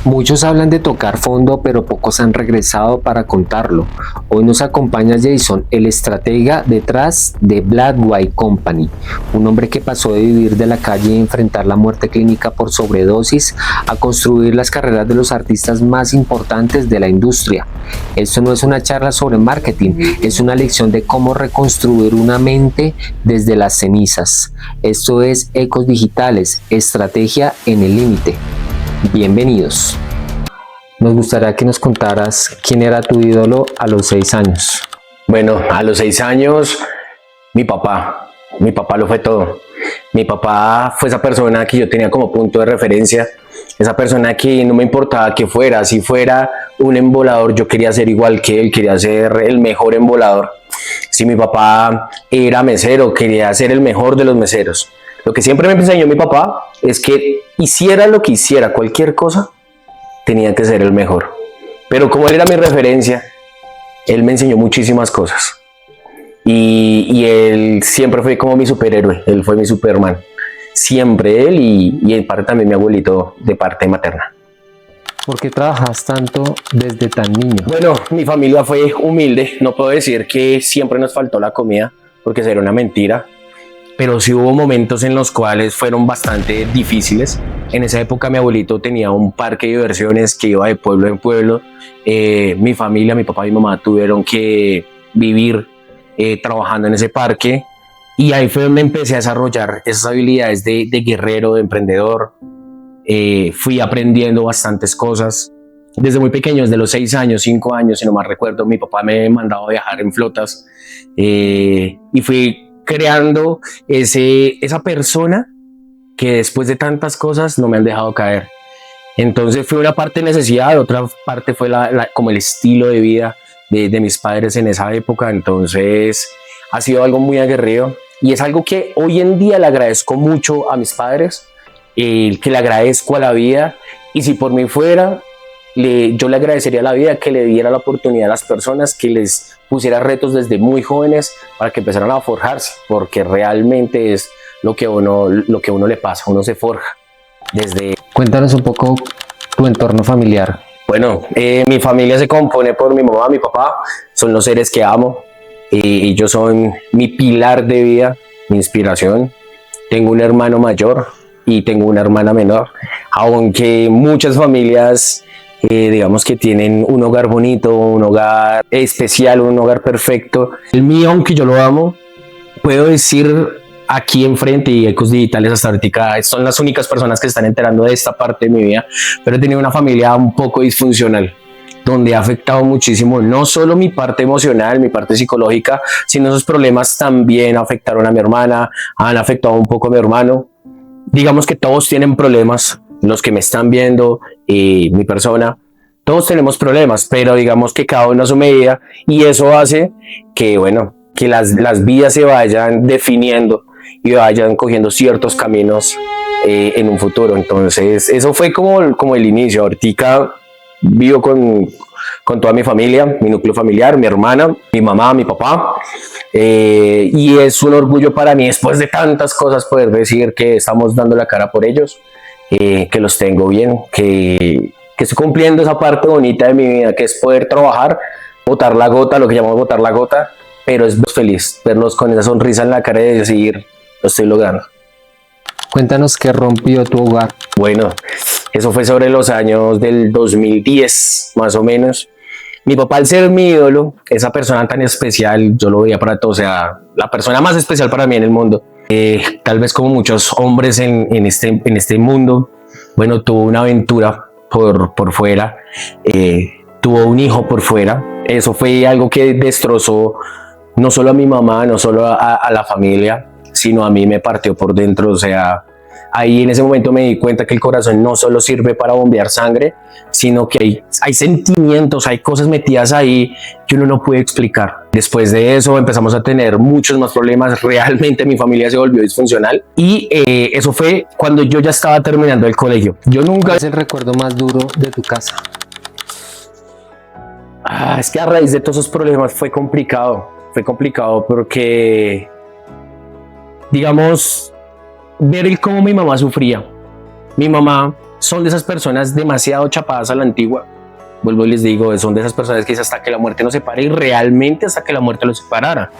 Muchos hablan de tocar fondo, pero pocos han regresado para contarlo. Hoy nos acompaña Jason, el estratega detrás de Black White Company, un hombre que pasó de vivir de la calle y enfrentar la muerte clínica por sobredosis a construir las carreras de los artistas más importantes de la industria. Esto no es una charla sobre marketing, es una lección de cómo reconstruir una mente desde las cenizas. Esto es Ecos Digitales, estrategia en el límite. Bienvenidos. Nos gustaría que nos contaras quién era tu ídolo a los 6 años. Bueno, a los 6 años, mi papá lo fue todo. Mi papá fue esa persona que yo tenía como punto de referencia, esa persona que no me importaba que fuera, si fuera un embolador, yo quería ser igual que él, quería ser el mejor embolador. Si mi papá era mesero, quería ser el mejor de los meseros. Lo que siempre me enseñó mi papá es que hiciera lo que hiciera, cualquier cosa, tenía que ser el mejor. Pero como él era mi referencia, él me enseñó muchísimas cosas. Y él siempre fue como mi superhéroe, él fue mi Superman. Siempre él y en parte también mi abuelito de parte materna. ¿Por qué trabajas tanto desde tan niño? Bueno, mi familia fue humilde, no puedo decir que siempre nos faltó la comida, porque sería una mentira. Pero sí hubo momentos en los cuales fueron bastante difíciles. En esa época mi abuelito tenía un parque de diversiones que iba de pueblo en pueblo. Mi familia, mi papá y mi mamá tuvieron que vivir trabajando en ese parque. Y ahí fue donde empecé a desarrollar esas habilidades de guerrero, de emprendedor. Fui aprendiendo bastantes cosas. Desde muy pequeño, desde los 6 años, 5 años, si no mal recuerdo, mi papá me mandaba a viajar en flotas. Y fui creando esa persona que después de tantas cosas no me han dejado caer. Entonces fue una parte necesidad, otra parte fue como el estilo de vida de mis padres en esa época. Entonces ha sido algo muy aguerrido y es algo que hoy en día le agradezco mucho a mis padres, que le agradezco a la vida, y si por mí fuera, yo le agradecería a la vida que le diera la oportunidad a las personas, que les pusiera retos desde muy jóvenes para que empezaran a forjarse, porque realmente es lo que a uno le pasa, uno se forja desde... Cuéntanos un poco tu entorno familiar. Bueno, mi familia se compone por mi mamá, mi papá, son los seres que amo, ellos son mi pilar de vida, mi inspiración. Tengo un hermano mayor y tengo una hermana menor, aunque muchas familias... digamos que tienen un hogar bonito, un hogar especial, un hogar perfecto. El mío, aunque yo lo amo, puedo decir aquí enfrente, y Ecos Digitales hasta ahorita son las únicas personas que se están enterando de esta parte de mi vida, pero he tenido una familia un poco disfuncional, donde ha afectado muchísimo, no solo mi parte emocional, mi parte psicológica, sino esos problemas también afectaron a mi hermana, han afectado un poco a mi hermano. Digamos que todos tienen problemas, los que me están viendo, mi persona, todos tenemos problemas, pero digamos que cada uno a su medida, y eso hace que, bueno, que las vidas se vayan definiendo y vayan cogiendo ciertos caminos en un futuro. Entonces eso fue como el inicio. Ahorita vivo con toda mi familia, mi núcleo familiar, mi hermana, mi mamá, mi papá, y es un orgullo para mí después de tantas cosas poder decir que estamos dando la cara por ellos, que los tengo bien, que estoy cumpliendo esa parte bonita de mi vida, que es poder trabajar, botar la gota, lo que llamamos botar la gota, pero es feliz verlos con esa sonrisa en la cara y decir, lo estoy logrando. Cuéntanos qué rompió tu hogar. Bueno, eso fue sobre los años del 2010, más o menos. Mi papá, al ser mi ídolo, esa persona tan especial, yo lo veía para todo, o sea, la persona más especial para mí en el mundo. Tal vez como muchos hombres en este mundo, bueno, tuvo una aventura por fuera, tuvo un hijo por fuera. Eso fue algo que destrozó no solo a mi mamá, no solo a la familia, sino a mí me partió por dentro. O sea, ahí en ese momento me di cuenta que el corazón no solo sirve para bombear sangre, sino que hay sentimientos, hay cosas metidas ahí que uno no puede explicar. Después de eso empezamos a tener muchos más problemas, realmente mi familia se volvió disfuncional, y eso fue cuando yo ya estaba terminando el colegio. Yo nunca... ¿Cuál es el recuerdo más duro de tu casa? Es que a raíz de todos esos problemas fue complicado porque, digamos, ver cómo mi mamá sufría. Mi mamá son de esas personas demasiado chapadas a la antigua. Vuelvo y les digo, son de esas personas que es hasta que la muerte nos separe, y realmente hasta que la muerte los separara.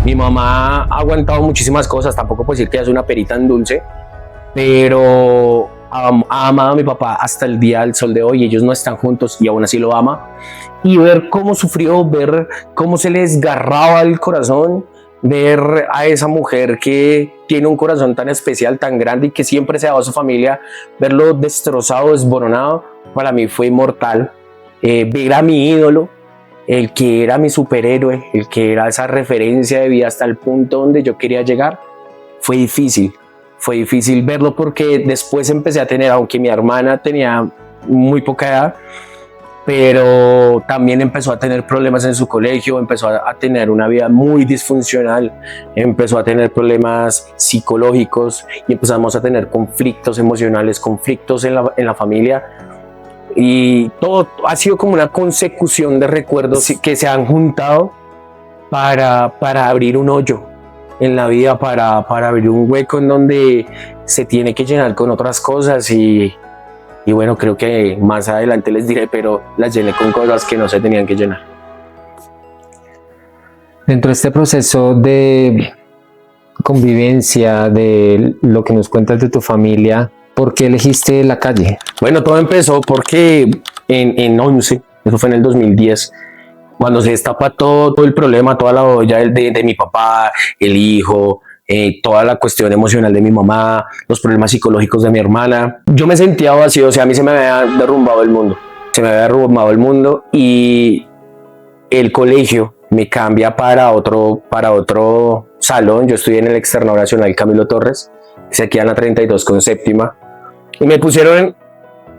Mi mamá ha aguantado muchísimas cosas, tampoco puedo decir que es una perita en dulce, pero ha amado a mi papá hasta el día del sol de hoy. Ellos no están juntos y aún así lo ama. Y ver cómo sufrió, ver cómo se le desgarraba el corazón, ver a esa mujer que tiene un corazón tan especial, tan grande y que siempre se ha dado a su familia, verlo destrozado, desboronado, para mí fue mortal. Ver a mi ídolo, el que era mi superhéroe, el que era esa referencia de vida hasta el punto donde yo quería llegar, fue difícil. Fue difícil verlo porque después empecé a tener, aunque mi hermana tenía muy poca edad, pero también empezó a tener problemas en su colegio, empezó a tener una vida muy disfuncional, empezó a tener problemas psicológicos y empezamos a tener conflictos emocionales, conflictos en la familia. Y todo ha sido como una consecución de recuerdos que se han juntado para abrir un hoyo en la vida, para abrir un hueco en donde se tiene que llenar con otras cosas y bueno, creo que más adelante les diré, pero las llené con cosas que no se tenían que llenar. Dentro de este proceso de convivencia, de lo que nos cuentas de tu familia, ¿por qué elegiste la calle? Bueno, todo empezó porque en 11, eso fue en el 2010, cuando se destapa todo el problema, toda la olla de mi papá, el hijo, toda la cuestión emocional de mi mamá, los problemas psicológicos de mi hermana, yo me sentía vacío. O sea, a mí se me había derrumbado el mundo, y el colegio me cambia para otro salón. Yo estudié en el Externado Nacional Camilo Torres, que se queda en la 32 con séptima, y me pusieron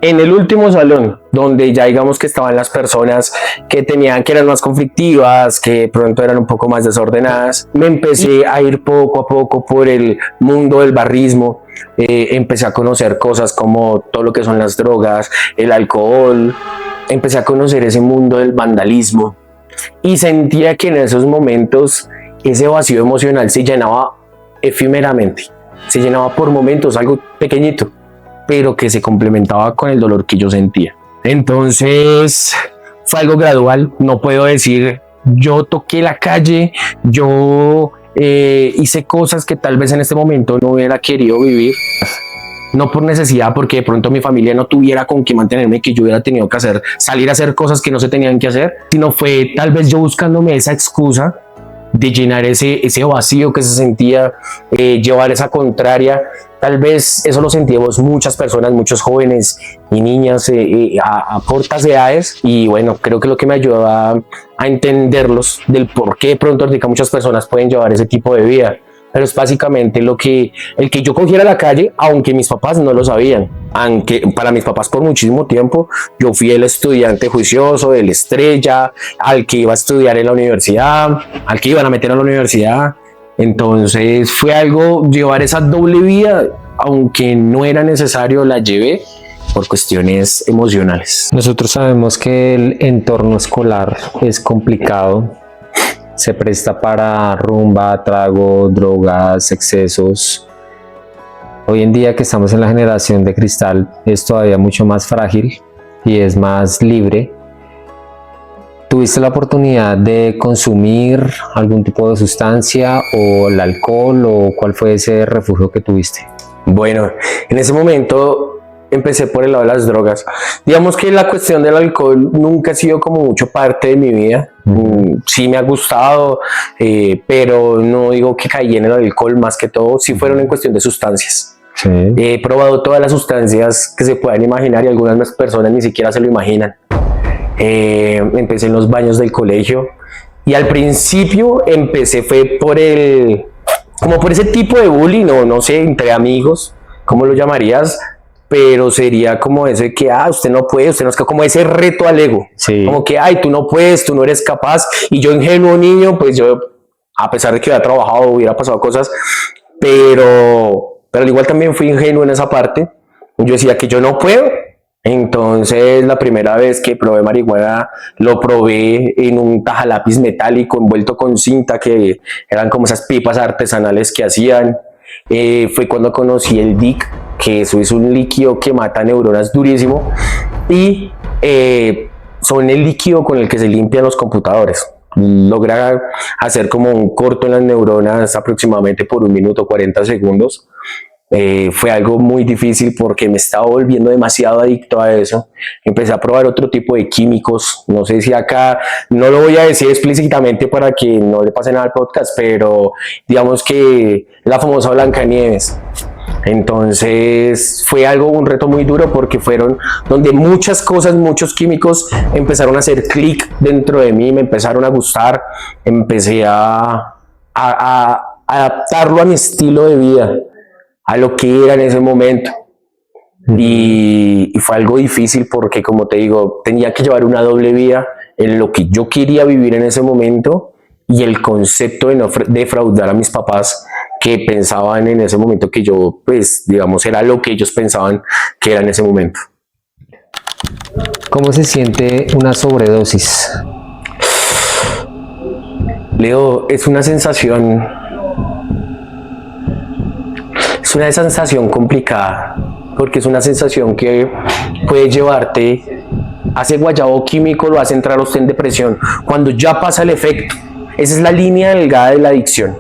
en el último salón, donde ya digamos que estaban las personas que eran más conflictivas, que de pronto eran un poco más desordenadas. Me empecé a ir poco a poco por el mundo del barrismo. Empecé a conocer cosas como todo lo que son las drogas, el alcohol. Empecé a conocer ese mundo del vandalismo y sentía que en esos momentos ese vacío emocional se llenaba efímeramente, se llenaba por momentos, algo pequeñito, pero que se complementaba con el dolor que yo sentía. Entonces fue algo gradual. No puedo decir yo toqué la calle, yo hice cosas que tal vez en este momento no hubiera querido vivir, no por necesidad, porque de pronto mi familia no tuviera con qué mantenerme, que yo hubiera tenido que salir a hacer cosas que no se tenían que hacer, sino fue tal vez yo buscándome esa excusa de llenar ese vacío que se sentía, llevar esa contraria. Tal vez eso lo sentíamos muchas personas, muchos jóvenes y niñas a cortas edades, y bueno, creo que lo que me ayudó a entenderlos del por qué de pronto ahorita muchas personas pueden llevar ese tipo de vida. Pero es básicamente el que yo cogiera la calle, aunque mis papás no lo sabían. Aunque para mis papás por muchísimo tiempo yo fui el estudiante juicioso, el estrella, al que iba a estudiar en la universidad, al que iban a meter a la universidad. Entonces fue algo, llevar esa doble vida, aunque no era necesario, la llevé por cuestiones emocionales. Nosotros sabemos que el entorno escolar es complicado. Se presta para rumba, trago, drogas, excesos. Hoy en día que estamos en la generación de cristal es todavía mucho más frágil y es más libre. ¿Tuviste la oportunidad de consumir algún tipo de sustancia o el alcohol, o cuál fue ese refugio que tuviste? Bueno, en ese momento empecé por el lado de las drogas. Digamos que la cuestión del alcohol nunca ha sido como mucho parte de mi vida. Sí me ha gustado, pero no digo que caí en el alcohol, más que todo sí fueron en cuestión de sustancias. Sí. He probado todas las sustancias que se puedan imaginar y algunas personas ni siquiera se lo imaginan. Empecé en los baños del colegio y al principio empecé fue por ese tipo de bullying, no sé, entre amigos, ¿cómo lo llamarías? Pero sería como ese que, usted no puede, usted no es, como ese reto al ego. Sí. Como que, tú no puedes, tú no eres capaz. Y yo, ingenuo niño, pues yo, a pesar de que hubiera trabajado, hubiera pasado cosas, pero igual también fui ingenuo en esa parte. Yo decía que yo no puedo. Entonces, la primera vez que probé marihuana, lo probé en un tajalápiz metálico envuelto con cinta, que eran como esas pipas artesanales que hacían. Fue cuando conocí el DIC. que eso es un líquido que mata neuronas durísimo y son el líquido con el que se limpian los computadores. Logra hacer como un corto en las neuronas aproximadamente por 1 minuto 40 segundos. Fue algo muy difícil porque me estaba volviendo demasiado adicto a eso. Empecé a probar otro tipo de químicos, no sé si acá, no lo voy a decir explícitamente para que no le pase nada al podcast, pero digamos que la famosa Blancanieves. Entonces fue un reto muy duro porque fueron donde muchas cosas, muchos químicos empezaron a hacer clic dentro de mí, me empezaron a gustar, empecé a adaptarlo a mi estilo de vida, a lo que era en ese momento. Y fue algo difícil porque, como te digo, tenía que llevar una doble vía en lo que yo quería vivir en ese momento y el concepto de no defraudar a mis papás, que pensaban en ese momento que yo, pues, digamos, era lo que ellos pensaban que era en ese momento. ¿Cómo se siente una sobredosis? Leo, es una sensación complicada, porque es una sensación que puede llevarte a ese guayabo químico, lo hace entrar a usted en depresión, cuando ya pasa el efecto. Esa es la línea delgada de la adicción.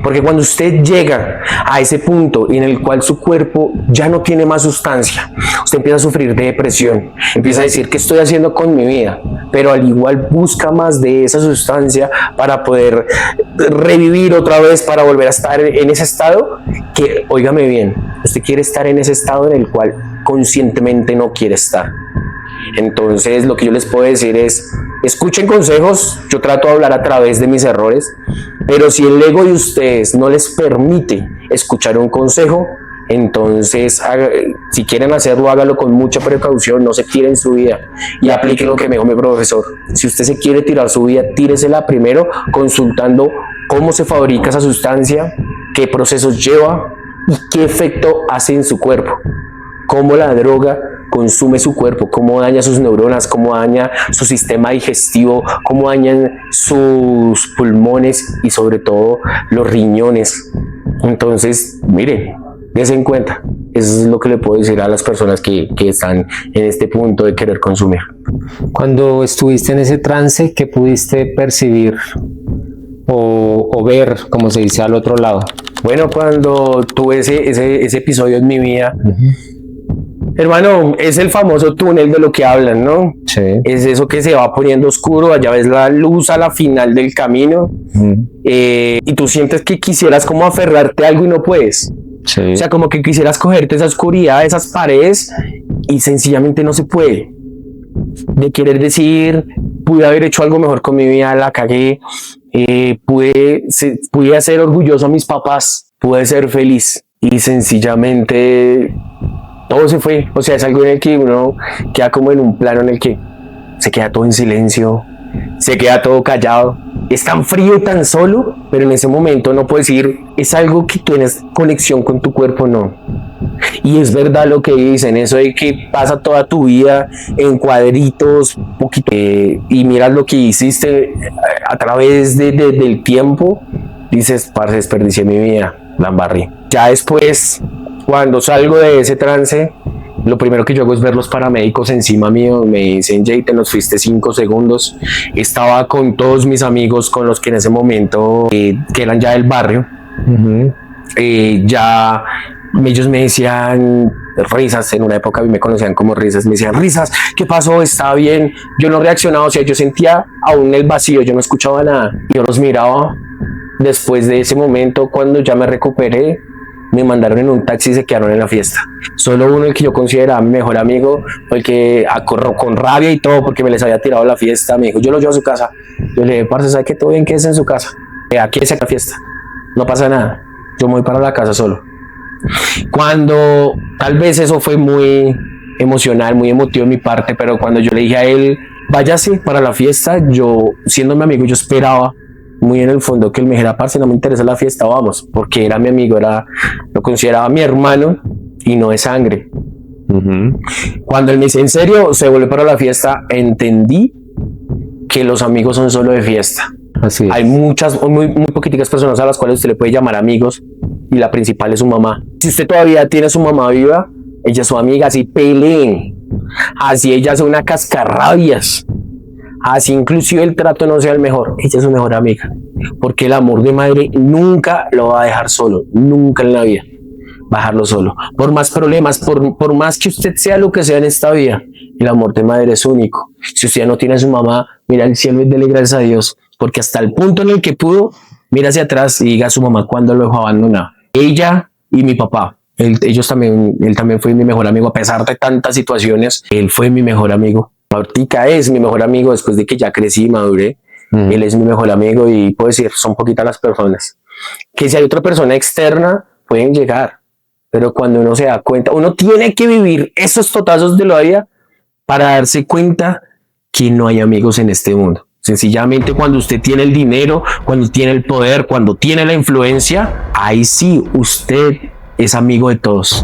Porque cuando usted llega a ese punto en el cual su cuerpo ya no tiene más sustancia, usted empieza a sufrir de depresión, empieza a decir, ¿qué estoy haciendo con mi vida? Pero al igual busca más de esa sustancia para poder revivir otra vez, para volver a estar en ese estado que, óigame bien, usted quiere estar en ese estado en el cual conscientemente no quiere estar. Entonces lo que yo les puedo decir es, escuchen consejos, yo trato de hablar a través de mis errores, pero si el ego de ustedes no les permite escuchar un consejo, entonces si quieren hacerlo, hágalo con mucha precaución, no se tiren su vida y apliquen lo que me dijo mi profesor. Si usted se quiere tirar su vida, tíresela primero consultando cómo se fabrica esa sustancia, qué procesos lleva y qué efecto hace en su cuerpo, cómo la droga consume su cuerpo, cómo daña sus neuronas, cómo daña su sistema digestivo, cómo dañan sus pulmones y sobre todo los riñones. Entonces, miren, dense en cuenta. Eso es lo que le puedo decir a las personas que están en este punto de querer consumir. Cuando estuviste en ese trance, ¿qué pudiste percibir o ver, como se dice, al otro lado? Bueno, cuando tuve ese episodio en mi vida, hermano, es el famoso túnel de lo que hablan, ¿no? Sí. Es eso que se va poniendo oscuro, allá ves la luz a la final del camino, y tú sientes que quisieras como aferrarte a algo y no puedes. Sí. O sea, como que quisieras cogerte esa oscuridad, esas paredes, y sencillamente no se puede. De querer decir, pude haber hecho algo mejor con mi vida, la cagué, pude hacer orgulloso a mis papás, pude ser feliz, y sencillamente todo se fue. O sea, es algo en el que uno queda como en un plano en el que se queda todo en silencio, se queda todo callado, es tan frío y tan solo, pero en ese momento no puedes decir, es algo que tienes conexión con tu cuerpo, no. Y es verdad lo que dicen, eso de que pasa toda tu vida en cuadritos, poquito, y miras lo que hiciste a través del tiempo, dices, parce, desperdicié mi vida, la embarré. Ya después, cuando salgo de ese trance, lo primero que yo hago es ver los paramédicos encima mío, me dicen, Jay, te nos fuiste 5 segundos. Estaba con todos mis amigos con los que en ese momento, que eran ya del barrio, ya ellos me decían risas, en una época a mí me conocían como risas, me decían risas, ¿qué pasó? ¿Está bien? Yo no reaccionaba, o sea, yo sentía aún el vacío, yo no escuchaba nada, yo los miraba. Después de ese momento, cuando ya me recuperé, me mandaron en un taxi y se quedaron en la fiesta. Solo uno, el que yo consideraba mi mejor amigo, fue el que acorró con rabia y todo porque me les había tirado la fiesta, me dijo, yo lo llevo a su casa. Yo le dije, parce, ¿sabe que todo bien? Quédese en su casa, aquí es la fiesta, no pasa nada, yo me voy para la casa solo. Cuando, tal vez eso fue muy emocional, muy emotivo de mi parte, pero cuando yo le dije a él, váyase para la fiesta, yo, siendo mi amigo, yo esperaba muy en el fondo que él me dijera, parce, no me interesa la fiesta, vamos, porque era mi amigo, lo consideraba mi hermano y no de sangre. Cuando él me dice, en serio, se vuelve para la fiesta, entendí que los amigos son solo de fiesta. Así es. Hay muy poquitas personas a las cuales usted le puede llamar amigos, y la principal es su mamá. Si usted todavía tiene a su mamá viva, ella es su amiga, así peleen, así ella es una cascarrabias, así inclusive el trato no sea el mejor, ella es su mejor amiga, porque el amor de madre nunca lo va a dejar solo, nunca en la vida va a dejarlo solo, por más problemas, por más que usted sea lo que sea en esta vida, el amor de madre es único. Si usted ya no tiene a su mamá, mira al cielo y dele gracias a Dios, porque hasta el punto en el que pudo, mira hacia atrás y diga a su mamá cuando lo dejó abandonado. Ella y mi papá, él también fue mi mejor amigo, a pesar de tantas situaciones, él fue mi mejor amigo. Ahorita es mi mejor amigo después de que ya crecí y maduré. Él es mi mejor amigo y puedo decir, son poquitas las personas. Que si hay otra persona externa, pueden llegar. Pero cuando uno se da cuenta, uno tiene que vivir esos totazos de la vida para darse cuenta que no hay amigos en este mundo. Sencillamente cuando usted tiene el dinero, cuando tiene el poder, cuando tiene la influencia, ahí sí usted es amigo de todos.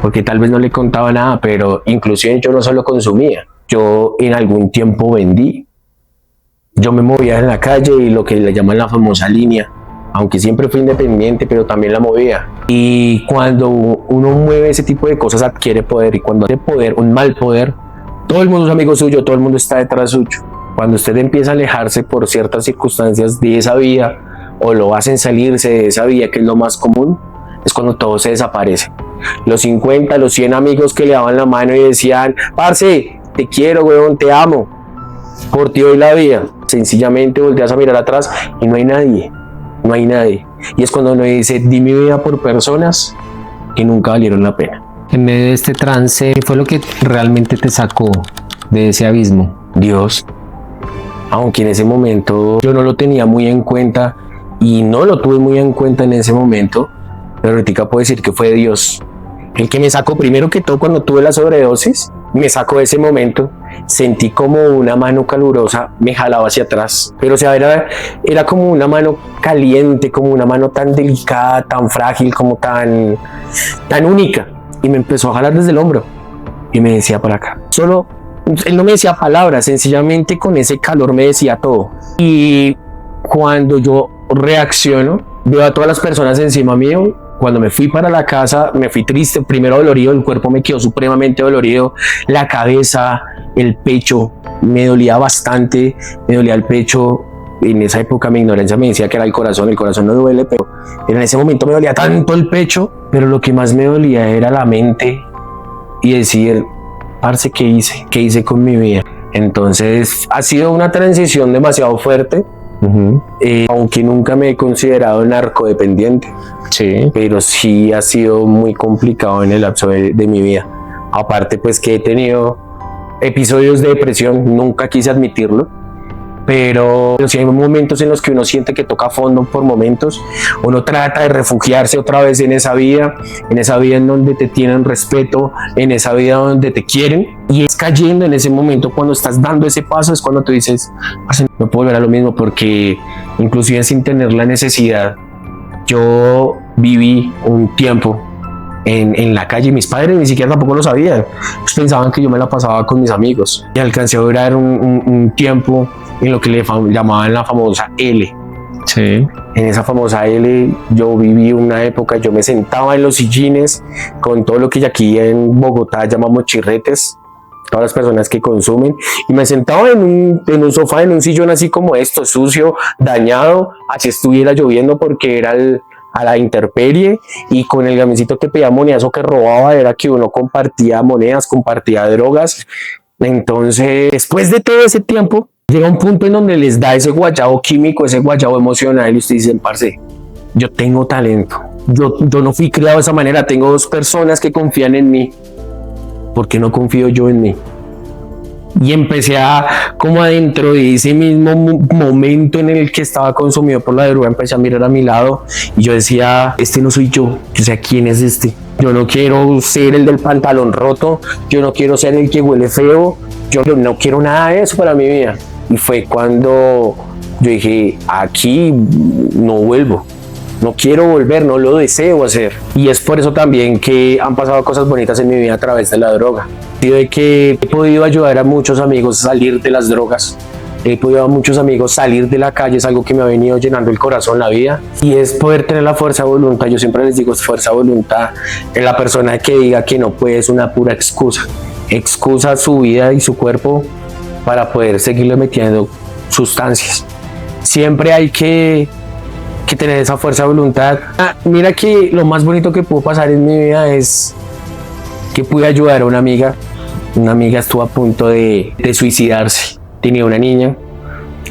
Porque tal vez no le contaba nada, pero inclusive yo no solo consumía. Yo en algún tiempo vendí. Yo me movía en la calle y lo que le llaman la famosa línea. Aunque siempre fui independiente, pero también la movía. Y cuando uno mueve ese tipo de cosas adquiere poder. Y cuando hace poder, un mal poder, todo el mundo es amigo suyo, todo el mundo está detrás suyo. Cuando usted empieza a alejarse por ciertas circunstancias de esa vía o lo hacen salirse de esa vía, que es lo más común, es cuando todo se desaparece. Los 50, los 100 amigos que le daban la mano y decían, parce, te quiero, weón, te amo, por ti doy la vida. Sencillamente volteas a mirar atrás y no hay nadie. No hay nadie. Y es cuando uno dice, di mi vida por personas que nunca valieron la pena. En medio de este trance, ¿qué fue lo que realmente te sacó de ese abismo? Dios. Aunque en ese momento yo no lo tenía muy en cuenta y no lo tuve muy en cuenta en ese momento, pero ahorita puedo decir que fue Dios el que me sacó. Primero que todo, cuando tuve la sobredosis, me sacó de ese momento. Sentí como una mano calurosa me jalaba hacia atrás, pero o sea, era como una mano caliente, como una mano tan delicada, tan frágil, como tan única, y me empezó a jalar desde el hombro y me decía para acá. Solo, él no me decía palabras, sencillamente con ese calor me decía todo. Y cuando yo reacciono, veo a todas las personas encima mío. Cuando me fui para la casa, me fui triste, primero dolorido, el cuerpo me quedó supremamente dolorido, la cabeza, el pecho, me dolía bastante, me dolía el pecho. En esa época mi ignorancia me decía que era el corazón no duele, pero en ese momento me dolía tanto el pecho, pero lo que más me dolía era la mente y decir, parce, ¿qué hice? ¿Qué hice con mi vida? Entonces ha sido una transición demasiado fuerte. Aunque nunca me he considerado narcodependiente, Sí. pero sí ha sido muy complicado en el lapso de mi vida. Aparte pues que he tenido episodios de depresión, nunca quise admitirlo, pero sí hay momentos en los que uno siente que toca fondo por momentos. Uno trata de refugiarse otra vez en esa vida en donde te tienen respeto, en esa vida donde te quieren, y es cayendo en ese momento cuando estás dando ese paso, es cuando tú dices, no puedo volver a lo mismo, porque inclusive sin tener la necesidad, yo viví un tiempo en la calle. Mis padres ni siquiera tampoco lo sabían, ellos pensaban que yo me la pasaba con mis amigos, y alcancé a durar un tiempo en lo que le llamaban la famosa L. Sí. En esa famosa L yo viví una época, yo me sentaba en los sillines con todo lo que aquí en Bogotá llamamos chirretes, todas las personas que consumen, y me sentaba en un sofá, en un sillón así como esto, sucio, dañado, así estuviera lloviendo, porque era a la intemperie, y con el gamecito que pedía monedas o que robaba era que uno compartía monedas, compartía drogas. Entonces, después de todo ese tiempo, llega un punto en donde les da ese guayabo químico, ese guayabo emocional, y ustedes dicen, parce, yo tengo talento, yo no fui criado de esa manera, tengo dos personas que confían en mí, ¿por qué no confío yo en mí? Y empecé como adentro de ese mismo momento en el que estaba consumido por la droga, empecé a mirar a mi lado y yo decía, este no soy yo, o sea, ¿quién es este? Yo no quiero ser el del pantalón roto, yo no quiero ser el que huele feo, yo no quiero nada de eso para mi vida. Y fue cuando yo dije, aquí no vuelvo, no quiero volver, no lo deseo hacer. Y es por eso también que han pasado cosas bonitas en mi vida a través de la droga. De que he podido ayudar a muchos amigos a salir de las drogas, he podido a muchos amigos salir de la calle, es algo que me ha venido llenando el corazón, la vida, y es poder tener la fuerza de voluntad. Yo siempre les digo, fuerza de voluntad. La persona que diga que no puede es una pura excusa su vida y su cuerpo para poder seguirle metiendo sustancias. Siempre hay que tener esa fuerza de voluntad. Mira que lo más bonito que pudo pasar en mi vida es que pude ayudar a una amiga. Una amiga estuvo a punto de suicidarse. Tenía una niña,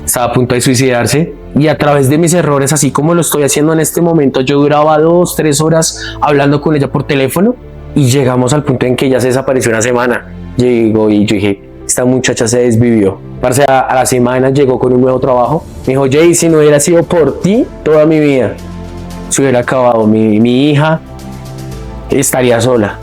estaba a punto de suicidarse, y a través de mis errores, así como lo estoy haciendo en este momento, yo duraba 2-3 horas hablando con ella por teléfono, y llegamos al punto en que ella se desapareció una semana. Y yo dije, esta muchacha se desvivió. Parce, a la semana llegó con un nuevo trabajo. Me dijo, Jay, si no hubiera sido por ti, toda mi vida se hubiera acabado. Mi hija estaría sola.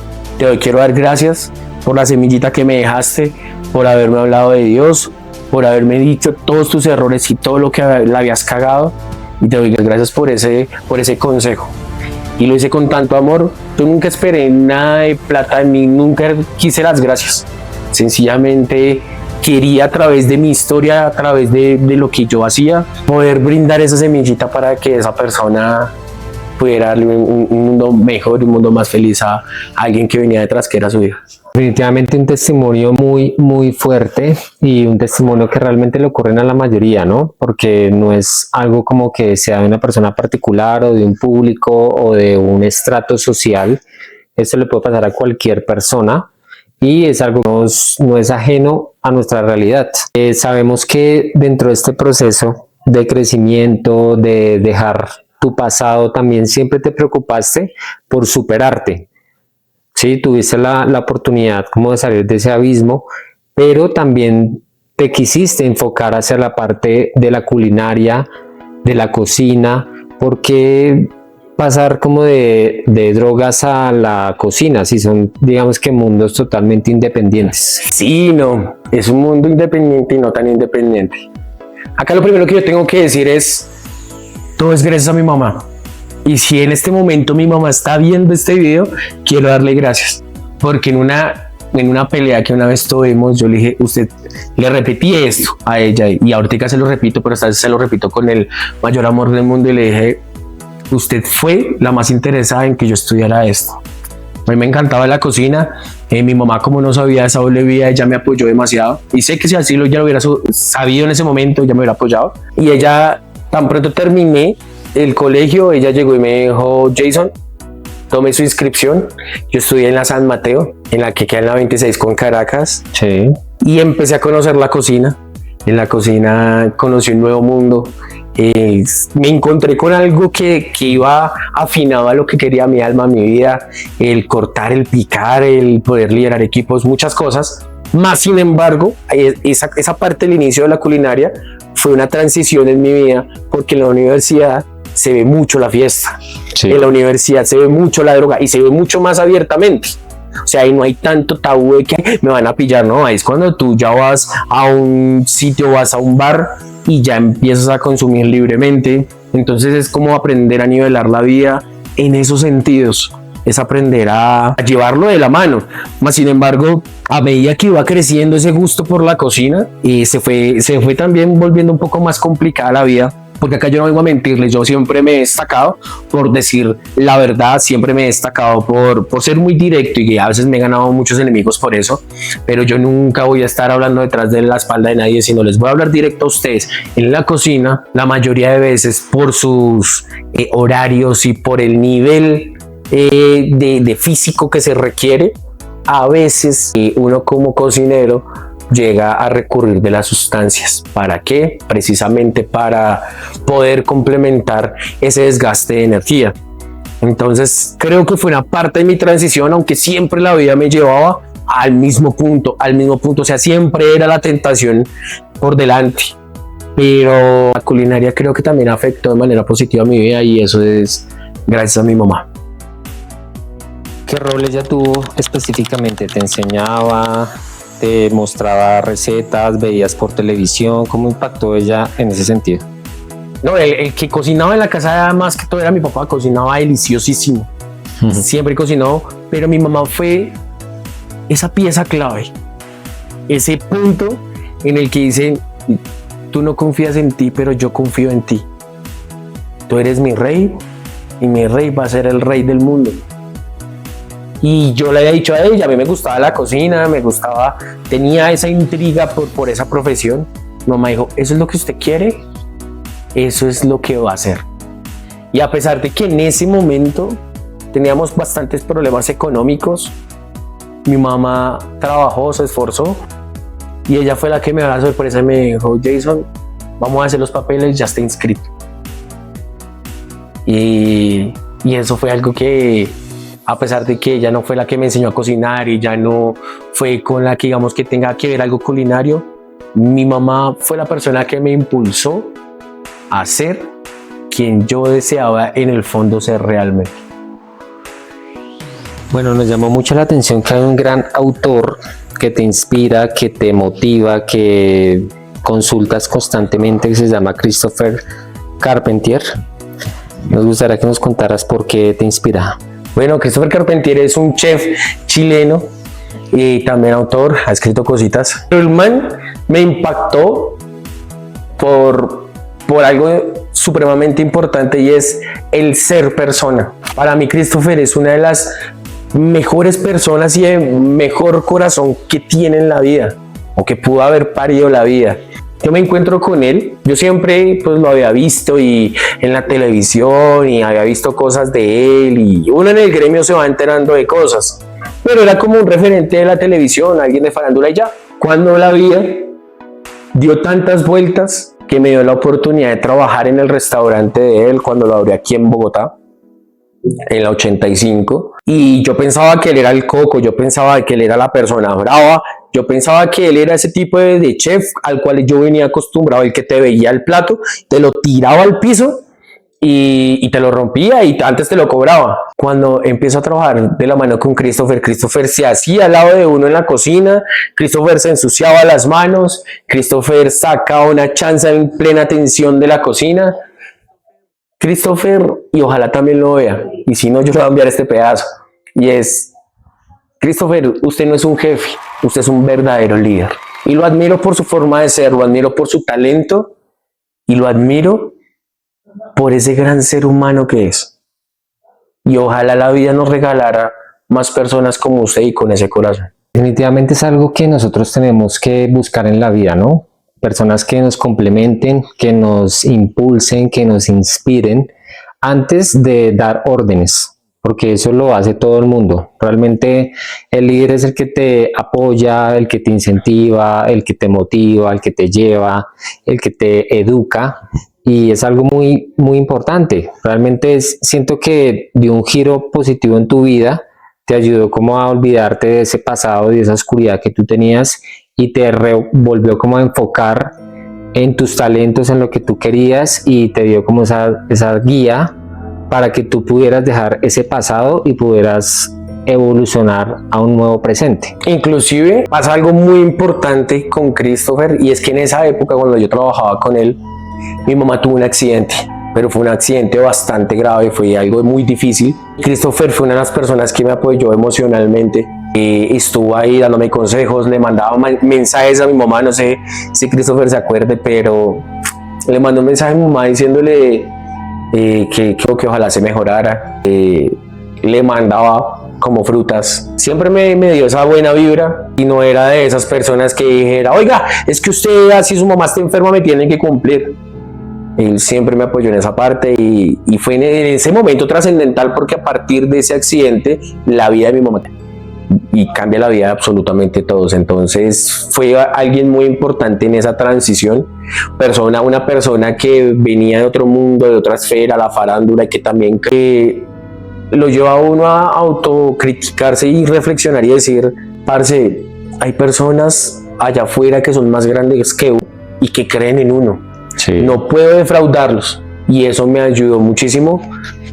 Quiero dar gracias por la semillita que me dejaste, por haberme hablado de Dios, por haberme dicho todos tus errores y todo lo que la habías cagado, y te doy gracias por ese consejo. Y lo hice con tanto amor. Yo nunca esperé nada de plata de mí, nunca quise las gracias. Sencillamente quería, a través de mi historia, a través de lo que yo hacía, poder brindar esa semillita para que esa persona pudiera darle un mundo mejor, un mundo más feliz a alguien que venía detrás, que era su hija. Definitivamente un testimonio muy, muy fuerte, y un testimonio que realmente le ocurren a la mayoría, ¿no? Porque no es algo como que sea de una persona particular o de un público o de un estrato social. Esto le puede pasar a cualquier persona, y es algo que no es ajeno a nuestra realidad. Sabemos que dentro de este proceso de crecimiento, de dejar tu pasado, también siempre te preocupaste por superarte. Sí, tuviste la oportunidad como de salir de ese abismo, pero también te quisiste enfocar hacia la parte de la culinaria, de la cocina. ¿Por qué pasar como de drogas a la cocina, si son, digamos, que mundos totalmente independientes? Sí, no, es un mundo independiente y no tan independiente. Acá lo primero que yo tengo que decir es, todo es gracias a mi mamá. Y si en este momento mi mamá está viendo este video, quiero darle gracias, porque en una pelea que una vez tuvimos, yo le dije, le repetí esto a ella, y ahorita se lo repito, pero esta vez se lo repito con el mayor amor del mundo, y le dije, usted fue la más interesada en que yo estudiara esto. A mí me encantaba la cocina. Mi mamá, como no sabía esa doble vida, ella me apoyó demasiado, y sé que si así ya lo hubiera sabido en ese momento, ella me hubiera apoyado. Y ella, tan pronto terminé el colegio, ella llegó y me dijo, Jason, tomé su inscripción. Yo estudié en la San Mateo, en la que queda en la 26 con Caracas. Sí. Y empecé a conocer la cocina. En la cocina conocí un nuevo mundo. Me encontré con algo que iba afinado a lo que quería mi alma, mi vida, el cortar, el picar, el poder liderar equipos, muchas cosas. Más sin embargo, esa parte del inicio de la culinaria fue una transición en mi vida, porque en la universidad se ve mucho la fiesta. Sí. En la universidad se ve mucho la droga, y se ve mucho más abiertamente. O sea, ahí no hay tanto tabú de que me van a pillar, no. Ahí es cuando tú ya vas a un sitio, vas a un bar y ya empiezas a consumir libremente. Entonces es como aprender a nivelar la vida en esos sentidos. Es aprender a llevarlo de la mano. Más sin embargo, a medida que iba creciendo ese gusto por la cocina, se fue también volviendo un poco más complicada la vida. Porque acá yo no vengo a mentirles, yo siempre me he destacado por decir la verdad, siempre me he destacado por ser muy directo, y a veces me he ganado muchos enemigos por eso, pero yo nunca voy a estar hablando detrás de la espalda de nadie, sino les voy a hablar directo a ustedes. En la cocina, la mayoría de veces, por sus horarios y por el nivel de físico que se requiere, a veces uno como cocinero llega a recurrir de las sustancias. ¿Para qué? Precisamente para poder complementar ese desgaste de energía. Entonces creo que fue una parte de mi transición, aunque siempre la vida me llevaba al mismo punto, o sea, siempre era la tentación por delante, pero la culinaria creo que también afectó de manera positiva mi vida, y eso es gracias a mi mamá. ¿Qué rol ella tuvo específicamente? ¿Te enseñaba? ¿Te mostraba recetas? ¿Veías por televisión? ¿Cómo impactó ella en ese sentido? No, el que cocinaba en la casa más que todo era mi papá. Cocinaba deliciosísimo. Siempre cocinó, pero mi mamá fue esa pieza clave, ese punto en el que dice, tú no confías en ti, pero yo confío en ti. Tú eres mi rey y mi rey va a ser el rey del mundo. Y yo le había dicho a ella, a mí me gustaba la cocina, tenía esa intriga por esa profesión. Mi mamá dijo, ¿eso es lo que usted quiere? Eso es lo que va a hacer. Y a pesar de que en ese momento teníamos bastantes problemas económicos, mi mamá trabajó, se esforzó y ella fue la que me dio la sorpresa y me dijo, Jason, vamos a hacer los papeles, ya está inscrito. Y eso fue algo que, a pesar de que ella no fue la que me enseñó a cocinar y ya no fue con la que digamos que tenga que ver algo culinario, mi mamá fue la persona que me impulsó a ser quien yo deseaba en el fondo ser realmente. Bueno, nos llamó mucho la atención que hay un gran autor que te inspira, que te motiva, que consultas constantemente, que se llama Christopher Carpentier. Nos gustaría que nos contaras por qué te inspira. Bueno, Christopher Carpentier es un chef chileno y también autor, ha escrito cositas. El man me impactó por algo supremamente importante y es el ser persona. Para mí Christopher es una de las mejores personas y el mejor corazón que tiene en la vida o que pudo haber parido la vida. Yo me encuentro con él, yo siempre pues lo había visto y en la televisión y había visto cosas de él y uno en el gremio se va enterando de cosas, pero era como un referente de la televisión, alguien de farándula y ya. Cuando la vida dio tantas vueltas que me dio la oportunidad de trabajar en el restaurante de él cuando lo abrí aquí en Bogotá en la 85 y yo pensaba que él era el coco, yo pensaba que él era la persona brava, yo pensaba que él era ese tipo de chef al cual yo venía acostumbrado, el que te veía el plato, te lo tiraba al piso y te lo rompía y antes te lo cobraba. Cuando empiezo a trabajar de la mano con Christopher, Christopher se hacía al lado de uno en la cocina, Christopher se ensuciaba las manos, Christopher sacaba una chanza en plena tensión de la cocina. Christopher, y ojalá también lo vea, y si no yo le voy a enviar este pedazo, y es, Christopher, usted no es un jefe, usted es un verdadero líder, y lo admiro por su forma de ser, lo admiro por su talento, y lo admiro por ese gran ser humano que es, y ojalá la vida nos regalara más personas como usted y con ese corazón. Definitivamente es algo que nosotros tenemos que buscar en la vida, ¿no? Personas que nos complementen, que nos impulsen, que nos inspiren antes de dar órdenes, porque eso lo hace todo el mundo. Realmente el líder es el que te apoya, el que te incentiva, el que te motiva, el que te lleva, el que te educa y es algo muy, muy importante. Realmente siento que dio un giro positivo en tu vida, te ayudó como a olvidarte de ese pasado y de esa oscuridad que tú tenías y te volvió como a enfocar en tus talentos, en lo que tú querías y te dio como esa guía para que tú pudieras dejar ese pasado y pudieras evolucionar a un nuevo presente. Inclusive pasa algo muy importante con Christopher y es que en esa época cuando yo trabajaba con él, mi mamá tuvo un accidente, pero fue un accidente bastante grave, fue algo muy difícil. Christopher fue una de las personas que me apoyó emocionalmente. Estuvo ahí dándome consejos, le mandaba mensajes a mi mamá, no sé si Christopher se acuerde, pero le mandó un mensaje a mi mamá diciéndole que ojalá se mejorara, le mandaba como frutas, siempre me dio esa buena vibra y no era de esas personas que dijera, oiga, es que usted así su mamá está enferma me tiene que cumplir. Él siempre me apoyó en esa parte y fue en ese momento trascendental porque a partir de ese accidente la vida de mi mamá y cambia la vida de absolutamente todos. Entonces fue alguien muy importante en esa transición, una persona que venía de otro mundo, de otra esfera, la farándula, y que también lo lleva a uno a autocriticarse y reflexionar y decir, parce, hay personas allá afuera que son más grandes que uno y que creen en uno. Sí. No puedo defraudarlos y eso me ayudó muchísimo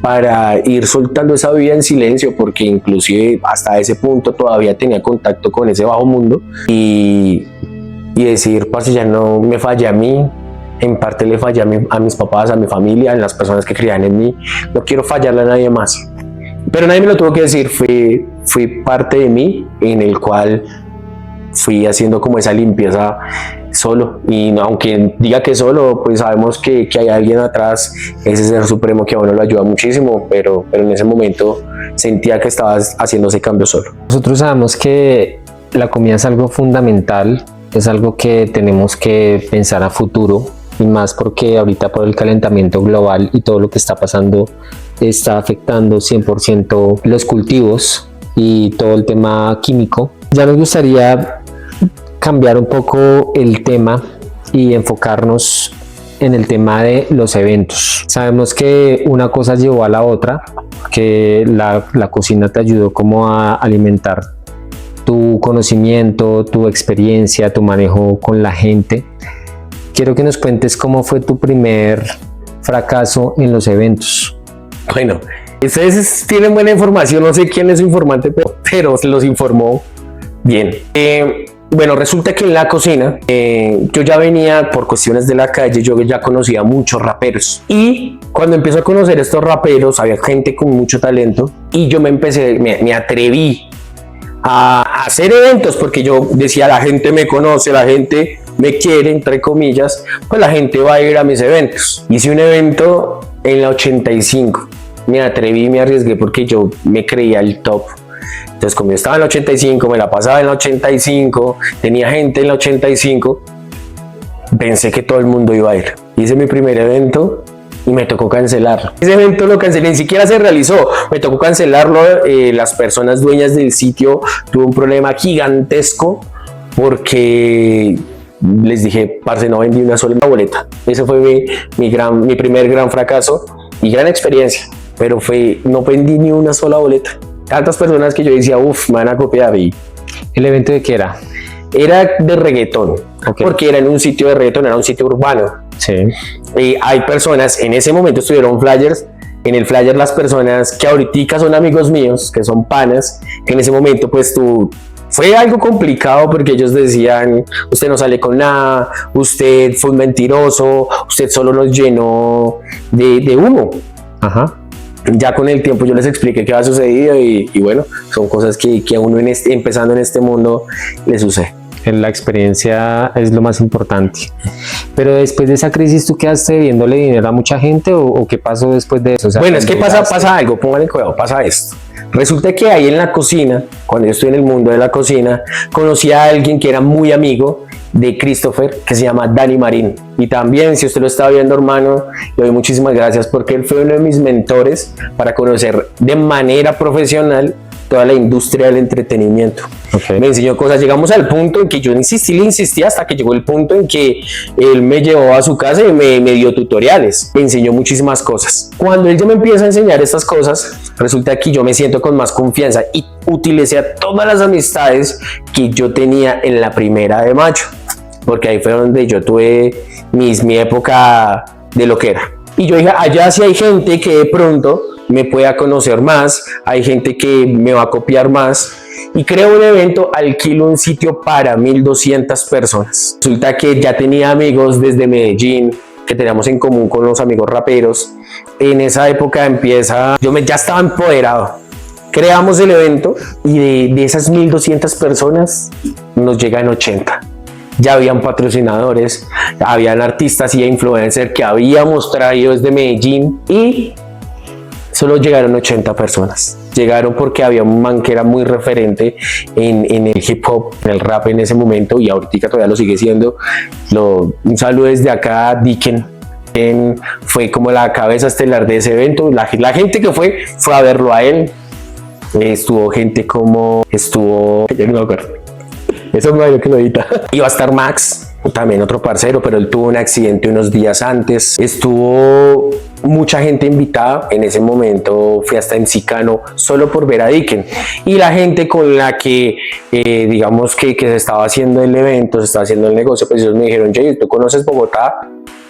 para ir soltando esa vida en silencio, porque inclusive hasta ese punto todavía tenía contacto con ese bajo mundo y decir, parce, ya no me fallé a mí, en parte le fallé a mis papás, a mi familia, a las personas que creían en mí, no quiero fallarle a nadie más, pero nadie me lo tuvo que decir, fue parte de mí en el cual fui haciendo como esa limpieza solo, y aunque diga que solo, pues sabemos que hay alguien atrás, ese ser supremo que a uno lo ayuda muchísimo, pero en ese momento sentía que estaba haciendo ese cambio solo. Nosotros sabemos que la comida es algo fundamental, es algo que tenemos que pensar a futuro, y más porque ahorita por el calentamiento global y todo lo que está pasando está afectando 100% los cultivos y todo el tema químico. Ya nos gustaría cambiar un poco el tema y enfocarnos en el tema de los eventos. Sabemos que una cosa llevó a la otra, que la cocina te ayudó como a alimentar tu conocimiento, tu experiencia, tu manejo con la gente. Quiero que nos cuentes cómo fue tu primer fracaso en los eventos. Bueno, ustedes tienen buena información, no sé quién es su informante, pero se los informó bien. Bueno, resulta que en la cocina yo ya venía por cuestiones de la calle, yo ya conocía a muchos raperos, y cuando empiezo a conocer estos raperos había gente con mucho talento, y yo me atreví a hacer eventos porque yo decía, la gente me conoce, la gente me quiere, entre comillas, pues la gente va a ir a mis eventos. Hice un evento en la 85, me atreví, me arriesgué porque yo me creía el top. Entonces, como yo estaba en la 85, me la pasaba en la 85, tenía gente en la 85, pensé que todo el mundo iba a ir. Hice mi primer evento y me tocó cancelarlo. Ese evento lo cancelé, ni siquiera se realizó, me tocó cancelarlo. Las personas dueñas del sitio tuvo un problema gigantesco porque les dije, parce, no vendí una sola boleta. Ese fue mi primer gran fracaso y gran experiencia, pero no vendí ni una sola boleta. Tantas personas que yo decía, uff, me van a copiar. Y ¿el evento de qué era? Era de reggaetón, okay, porque era en un sitio de reggaetón, era un sitio urbano. Sí. Hay personas, en ese momento estuvieron flyers, en el flyer las personas que ahorita son amigos míos, que son panas, que en ese momento pues fue algo complicado porque ellos decían, usted no sale con nada, usted fue un mentiroso, usted solo nos llenó de humo. Ajá. Ya con el tiempo yo les expliqué qué había sucedido y bueno, son cosas que a uno empezando en este mundo le sucede. La experiencia es lo más importante. Pero después de esa crisis, ¿tú quedaste debiéndole dinero a mucha gente o qué pasó después de eso? O sea, bueno, es que pasa algo, pónganle cuidado, pasa esto. Resulta que ahí en la cocina, cuando yo estoy en el mundo de la cocina, conocí a alguien que era muy amigo de Christopher, que se llama Dani Marín. Y también, si usted lo está viendo, hermano, le doy muchísimas gracias porque él fue uno de mis mentores para conocer de manera profesional toda la industria del entretenimiento. Okay. Me enseñó cosas, llegamos al punto en que yo le insistí hasta que llegó el punto en que él me llevó a su casa y me dio tutoriales, me enseñó muchísimas cosas. Cuando él ya me empieza a enseñar estas cosas, resulta que yo me siento con más confianza y utilicé a todas las amistades que yo tenía en la 1 de mayo, porque ahí fue donde yo tuve mi época de lo que era. Y yo dije, allá sí hay gente que de pronto me pueda conocer más, hay gente que me va a copiar más, y creo un evento, alquilo un sitio para 1200 personas. Resulta que ya tenía amigos desde Medellín, que teníamos en común con los amigos raperos. En esa época ya estaba empoderado. Creamos el evento y de esas 1200 personas nos llegan 80. Ya habían patrocinadores, habían artistas y influencers que habíamos traído desde Medellín y solo llegaron 80 personas. Llegaron porque había un man que era muy referente en el hip hop, en el rap en ese momento, y ahorita todavía lo sigue siendo. Un saludo desde acá, Dicken. Fue como la cabeza estelar de ese evento. La gente que fue a verlo a él. Estuvo gente ya no me acuerdo. Eso me que lo edita. Iba a estar Max, también otro parcero, pero él tuvo un accidente unos días antes. Estuvo mucha gente invitada. En ese momento fui hasta en Sicano solo por ver a Dicken. Y la gente con la que, digamos que se estaba haciendo el evento, se estaba haciendo el negocio, pues ellos me dijeron, Jay, ¿tú conoces Bogotá?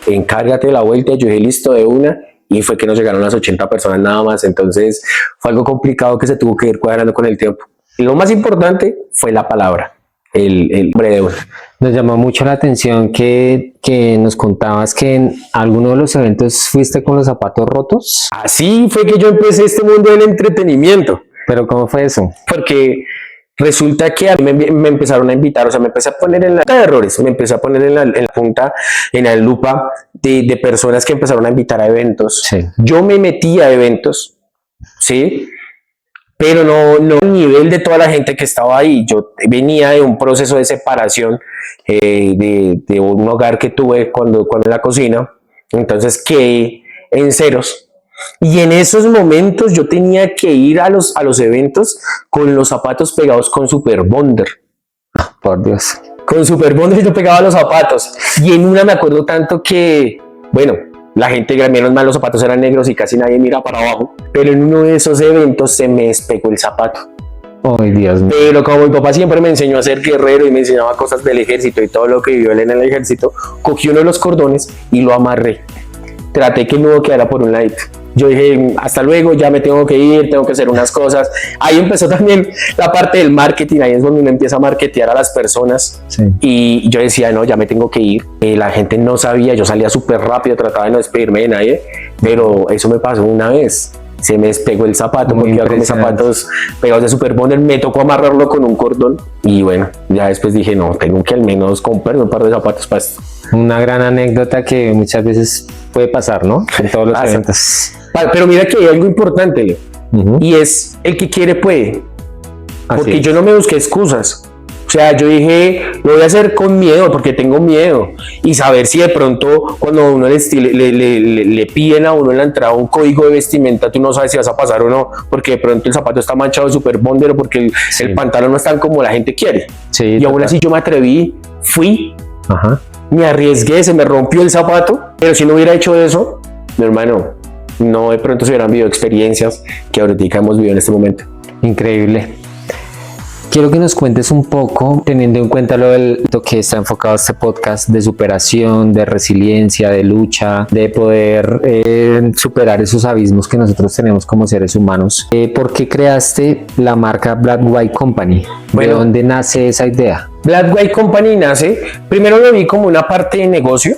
Encárgate de la vuelta. Yo dije, listo, de una. Y fue que nos llegaron las 80 personas nada más. Entonces fue algo complicado que se tuvo que ir cuadrando con el tiempo. Y lo más importante fue la palabra. El hombre de uno. Nos llamó mucho la atención que nos contabas que en alguno de los eventos fuiste con los zapatos rotos. Así fue que yo empecé este mundo del entretenimiento. ¿Pero cómo fue eso? Porque Resulta que a mí me empezaron a invitar, o sea, me empecé a poner en la de errores, me empecé a poner en la punta, en la lupa de personas que empezaron a invitar a eventos. Sí. Yo me metí a eventos, ¿sí? Pero no al nivel de toda la gente que estaba ahí. Yo venía de un proceso de separación de un hogar que tuve cuando en la cocina, entonces quedé en ceros. Y en esos momentos yo tenía que ir a los eventos con los zapatos pegados con Super Bonder. Por Dios. Con Super Bonder yo pegaba los zapatos. Y en una me acuerdo tanto que, bueno, la gente, menos mal los zapatos eran negros y casi nadie mira para abajo. Pero en uno de esos eventos se me despegó el zapato. Ay, Dios mío. Pero como mi papá siempre me enseñó a ser guerrero y me enseñaba cosas del ejército y todo lo que vivió él en el ejército, cogí uno de los cordones y lo amarré. Traté que el nudo quedara por un ladito. Yo dije, hasta luego, ya me tengo que ir, tengo que hacer unas cosas. Ahí empezó también la parte del marketing, ahí es donde uno empieza a marketear a las personas. Sí. Y yo decía, no, ya me tengo que ir. La gente no sabía, yo salía súper rápido, trataba de no despedirme de nadie, pero eso me pasó una vez. Se me despegó el zapato porque iba con mis zapatos pegados de Super Bonder, me tocó amarrarlo con un cordón y bueno, ya después dije, no, tengo que al menos comprarme un par de zapatos para esto. Una gran anécdota que muchas veces puede pasar, ¿no? En todos los eventos. Pero mira que hay algo importante, Leo, y es el que quiere puede, porque yo no me busqué excusas. O sea, yo dije, lo voy a hacer con miedo porque tengo miedo y saber si de pronto cuando uno le piden a uno en la entrada un código de vestimenta, tú no sabes si vas a pasar o no, porque de pronto el zapato está manchado de Super Bonder o porque el pantalón no es tan como la gente quiere. Sí, y aún así yo me atreví, fui, me arriesgué, se me rompió el zapato, pero si no hubiera hecho eso, mi hermano, no de pronto se hubieran vivido experiencias que ahorita hemos vivido en este momento. Increíble. Quiero que nos cuentes un poco, teniendo en cuenta lo que está enfocado este podcast de superación, de resiliencia, de lucha, de poder superar esos abismos que nosotros tenemos como seres humanos. ¿Por qué creaste la marca Black White Company? Bueno, ¿de dónde nace esa idea? Black White Company nace, primero lo vi como una parte de negocio,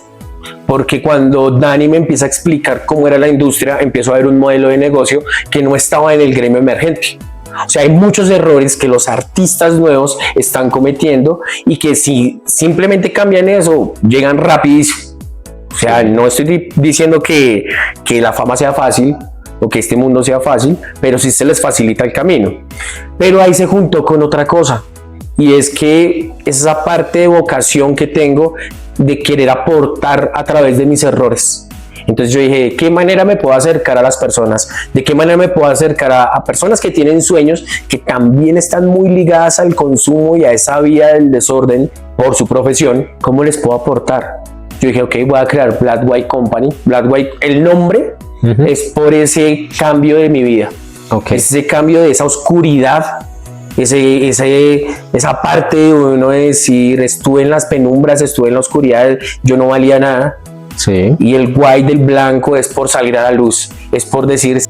porque cuando Dani me empieza a explicar cómo era la industria, empiezo a ver un modelo de negocio que no estaba en el gremio emergente. O sea, hay muchos errores que los artistas nuevos están cometiendo y que si simplemente cambian eso, llegan rapidísimo. O sea, no estoy diciendo que la fama sea fácil o que este mundo sea fácil, pero sí se les facilita el camino. Pero ahí se juntó con otra cosa, y es que esa parte de vocación que tengo de querer aportar a través de mis errores. Entonces yo dije, ¿de qué manera me puedo acercar a las personas? ¿De qué manera me puedo acercar a personas que tienen sueños, que también están muy ligadas al consumo y a esa vía del desorden por su profesión? ¿Cómo les puedo aportar? Yo dije, ok, voy a crear Black White Company. Black White, el nombre es por ese cambio de mi vida. Okay. Ese cambio de esa oscuridad, esa parte de uno de decir, estuve en las penumbras, estuve en la oscuridad, yo no valía nada. Sí. Y el white del blanco es por salir a la luz, es por decir.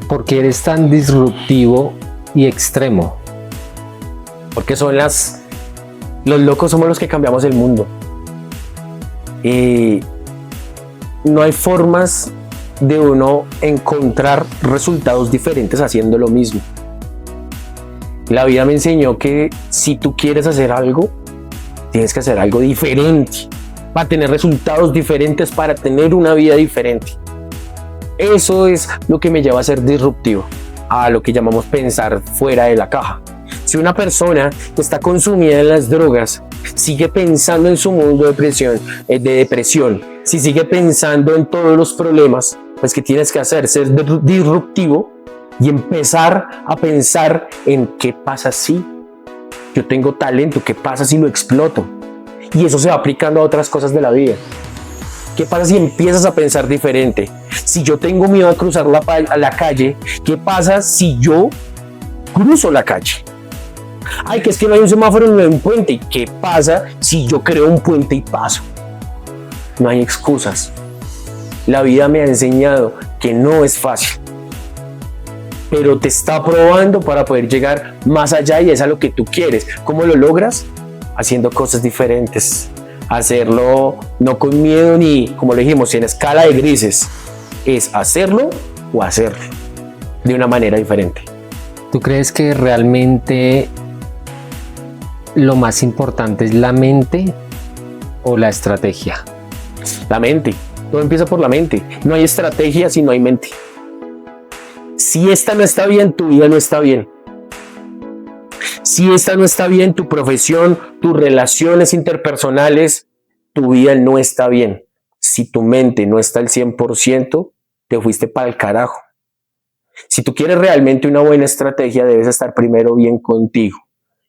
¿Por qué eres tan disruptivo y extremo? Porque los locos somos los que cambiamos el mundo. Y no hay formas de uno encontrar resultados diferentes haciendo lo mismo. La vida me enseñó que si tú quieres hacer algo, tienes que hacer algo diferente para tener resultados diferentes, para tener una vida diferente. Eso es lo que me lleva a ser disruptivo, a lo que llamamos pensar fuera de la caja. Si una persona que está consumida en las drogas sigue pensando en su mundo de depresión, si sigue pensando en todos los problemas, pues ¿qué tienes que hacer? Ser disruptivo y empezar a pensar en qué pasa si yo tengo talento, qué pasa si lo exploto. Y eso se va aplicando a otras cosas de la vida. ¿Qué pasa si empiezas a pensar diferente? Si yo tengo miedo a cruzar la calle, ¿qué pasa si yo cruzo la calle? Ay, que es que no hay un semáforo, no hay un puente. ¿Qué pasa si yo creo un puente y paso? No hay excusas. La vida me ha enseñado que no es fácil, pero te está probando para poder llegar más allá, y es a lo que tú quieres. ¿Cómo lo logras? Haciendo cosas diferentes. Hacerlo no con miedo ni, como le dijimos, en escala de grises. Es hacerlo o hacerlo. de una manera diferente. ¿Tú crees que realmente lo más importante es la mente o la estrategia? La mente, todo empieza por la mente. No hay estrategia si no hay mente. Si esta no está bien, tu vida no está bien. Si esta no está bien, tu profesión, tus relaciones interpersonales, tu vida no está bien. Si tu mente no está al 100%, te fuiste para el carajo. Si tú quieres realmente una buena estrategia, debes estar primero bien contigo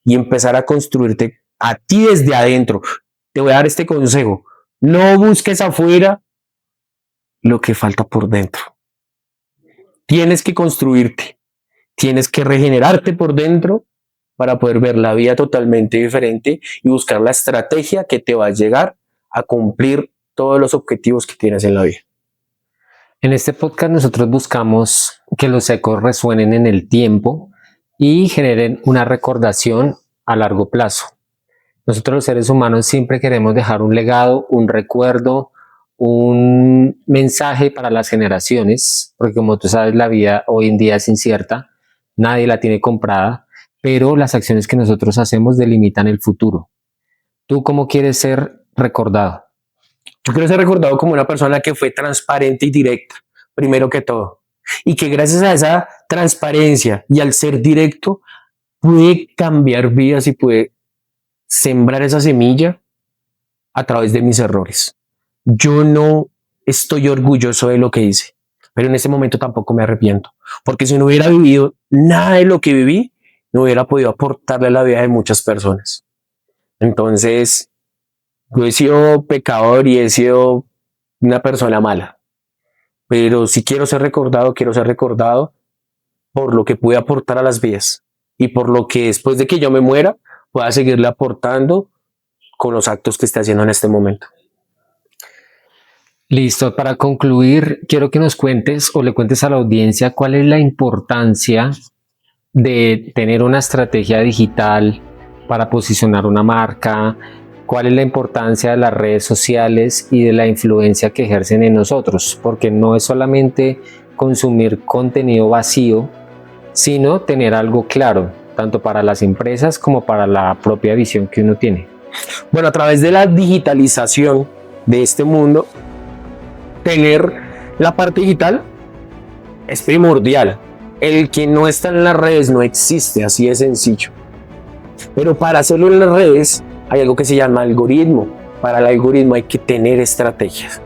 y empezar a construirte a ti desde adentro. Te voy a dar este consejo. No busques afuera lo que falta por dentro. Tienes que construirte, tienes que regenerarte por dentro para poder ver la vida totalmente diferente y buscar la estrategia que te va a llegar a cumplir todos los objetivos que tienes en la vida. En este podcast nosotros buscamos que los ecos resuenen en el tiempo y generen una recordación a largo plazo. Nosotros los seres humanos siempre queremos dejar un legado, un recuerdo, un mensaje para las generaciones, porque como tú sabes, la vida hoy en día es incierta, nadie la tiene comprada, pero las acciones que nosotros hacemos delimitan el futuro. ¿Tú cómo quieres ser recordado? Yo quiero ser recordado como una persona que fue transparente y directa, primero que todo, y que gracias a esa transparencia y al ser directo pude cambiar vidas y pude sembrar esa semilla a través de mis errores. Yo no estoy orgulloso de lo que hice, pero en este momento tampoco me arrepiento, porque si no hubiera vivido nada de lo que viví, no hubiera podido aportarle a la vida de muchas personas. Entonces, yo he sido pecador y he sido una persona mala, pero si quiero ser recordado por lo que pude aportar a las vidas y por lo que después de que yo me muera pueda seguirle aportando con los actos que esté haciendo en este momento. Listo, para concluir, quiero que nos cuentes o le cuentes a la audiencia cuál es la importancia de tener una estrategia digital para posicionar una marca, cuál es la importancia de las redes sociales y de la influencia que ejercen en nosotros, porque no es solamente consumir contenido vacío, sino tener algo claro, tanto para las empresas como para la propia visión que uno tiene. Bueno, a través de la digitalización de este mundo, tener la parte digital es primordial. El que no está en las redes no existe, así de sencillo. Pero para hacerlo en las redes hay algo que se llama algoritmo. Para el algoritmo hay que tener estrategias.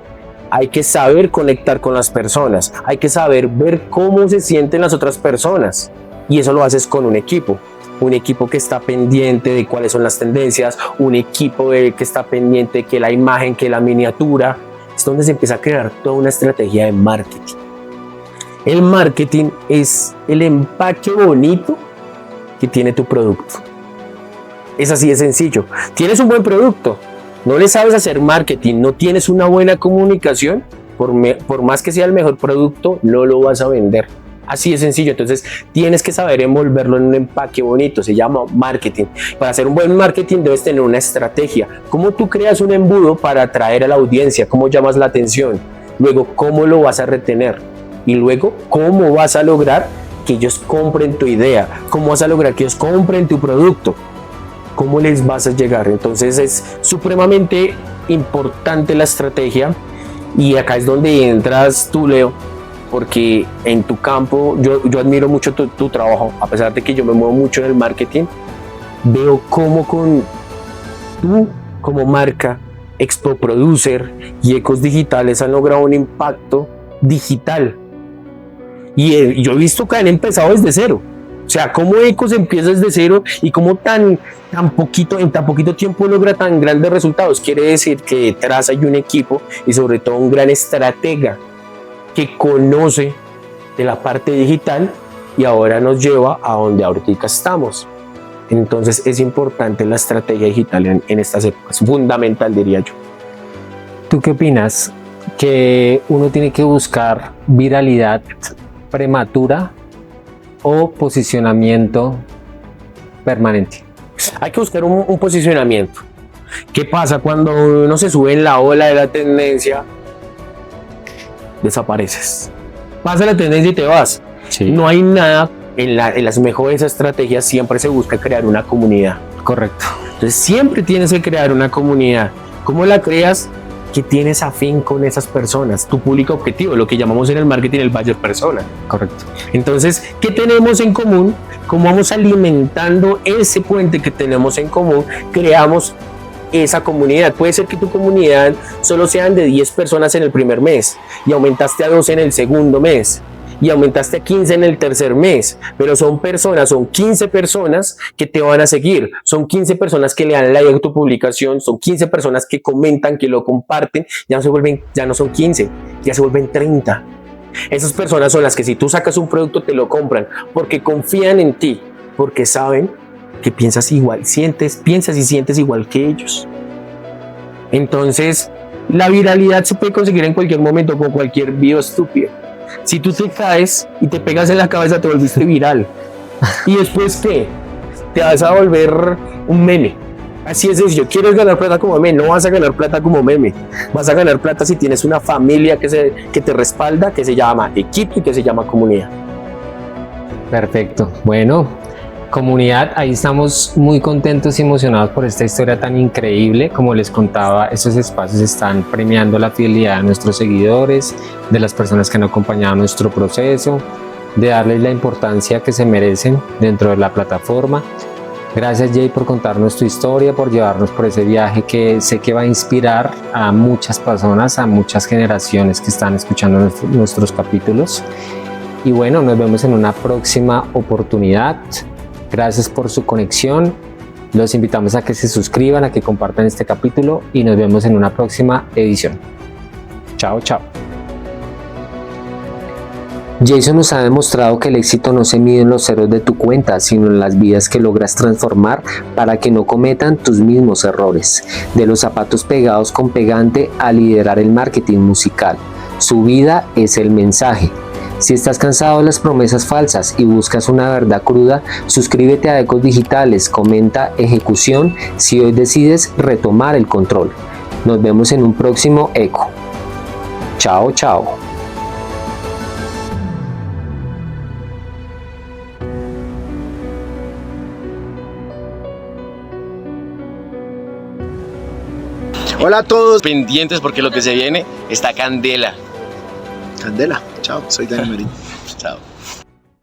Hay que saber conectar con las personas. Hay que saber ver cómo se sienten las otras personas. Y eso lo haces con un equipo. Un equipo que está pendiente de cuáles son las tendencias. Un equipo que está pendiente de que la imagen, que la miniatura. Es donde se empieza a crear toda una estrategia de marketing. El marketing es el empaque bonito que tiene tu producto. Es así de sencillo. Tienes un buen producto, no le sabes hacer marketing, no tienes una buena comunicación, por más que sea el mejor producto, no lo vas a vender. Así de sencillo. Entonces tienes que saber envolverlo en un empaque bonito, se llama marketing. Para hacer un buen marketing debes tener una estrategia. ¿Cómo tú creas un embudo para atraer a la audiencia? ¿Cómo llamas la atención? Luego, ¿cómo lo vas a retener? Y luego, ¿cómo vas a lograr que ellos compren tu idea? ¿Cómo vas a lograr que ellos compren tu producto? ¿Cómo les vas a llegar? Entonces es supremamente importante la estrategia y acá es donde entras tú, Leo, porque en tu campo yo admiro mucho tu trabajo, a pesar de que yo me muevo mucho en el marketing, veo cómo tú como marca, Expo Producer y Ecos Digitales han logrado un impacto digital. Y yo he visto que han empezado desde cero. O sea, cómo Ecos empieza desde cero y cómo en tan poquito tiempo logra tan grandes resultados. Quiere decir que detrás hay un equipo y sobre todo un gran estratega que conoce de la parte digital y ahora nos lleva a donde ahorita estamos. Entonces es importante la estrategia digital en estas épocas, fundamental, diría yo. ¿Tú qué opinas? ¿Que uno tiene que buscar viralidad prematura o posicionamiento permanente? Hay que buscar un posicionamiento. ¿Qué pasa cuando uno se sube en la ola de la tendencia? Desapareces. Pasa la tendencia y te vas. Sí. No hay nada, en las mejores estrategias siempre se busca crear una comunidad. Correcto. Entonces siempre tienes que crear una comunidad. ¿Cómo la creas? Que tienes afín con esas personas, tu público objetivo, lo que llamamos en el marketing el buyer persona. Correcto. Entonces, ¿qué tenemos en común? ¿Cómo vamos alimentando ese puente que tenemos en común? Creamos esa comunidad. Puede ser que tu comunidad solo sean de 10 personas en el primer mes y aumentaste a 12 en el segundo mes y aumentaste a 15 en el tercer mes, pero son 15 personas que te van a seguir, son 15 personas que le dan like a tu publicación, son 15 personas que comentan, que lo comparten, ya no son 15, ya se vuelven 30. Esas personas son las que si tú sacas un producto te lo compran, porque confían en ti, porque saben que piensas igual, piensas y sientes igual que ellos. Entonces, la viralidad se puede conseguir en cualquier momento con cualquier video estúpido. Si tú te caes y te pegas en la cabeza, te volviste viral. ¿Y después qué? Te vas a volver un meme. Así es sencillo. ¿Quieres ganar plata como meme? No vas a ganar plata como meme. Vas a ganar plata si tienes una familia que te respalda, que se llama equipo y que se llama comunidad. Perfecto. Bueno, comunidad, ahí estamos muy contentos y emocionados por esta historia tan increíble. Como les contaba, estos espacios están premiando la fidelidad de nuestros seguidores, de las personas que han acompañado nuestro proceso, de darles la importancia que se merecen dentro de la plataforma. Gracias, Jay, por contarnos tu historia, por llevarnos por ese viaje que sé que va a inspirar a muchas personas, a muchas generaciones que están escuchando nuestros capítulos. Y bueno, nos vemos en una próxima oportunidad. Gracias por su conexión. Los invitamos a que se suscriban, a que compartan este capítulo y nos vemos en una próxima edición. Chao, chao. Jason nos ha demostrado que el éxito no se mide en los ceros de tu cuenta, sino en las vidas que logras transformar para que no cometan tus mismos errores. De los zapatos pegados con pegante a liderar el marketing musical. Su vida es el mensaje. Si estás cansado de las promesas falsas y buscas una verdad cruda, suscríbete a Ecos Digitales, comenta ejecución si hoy decides retomar el control. Nos vemos en un próximo Eco. Chao, chao. Hola a todos. Pendientes porque lo que se viene está candela. Candela. Chao, soy Dani Marín. Chao.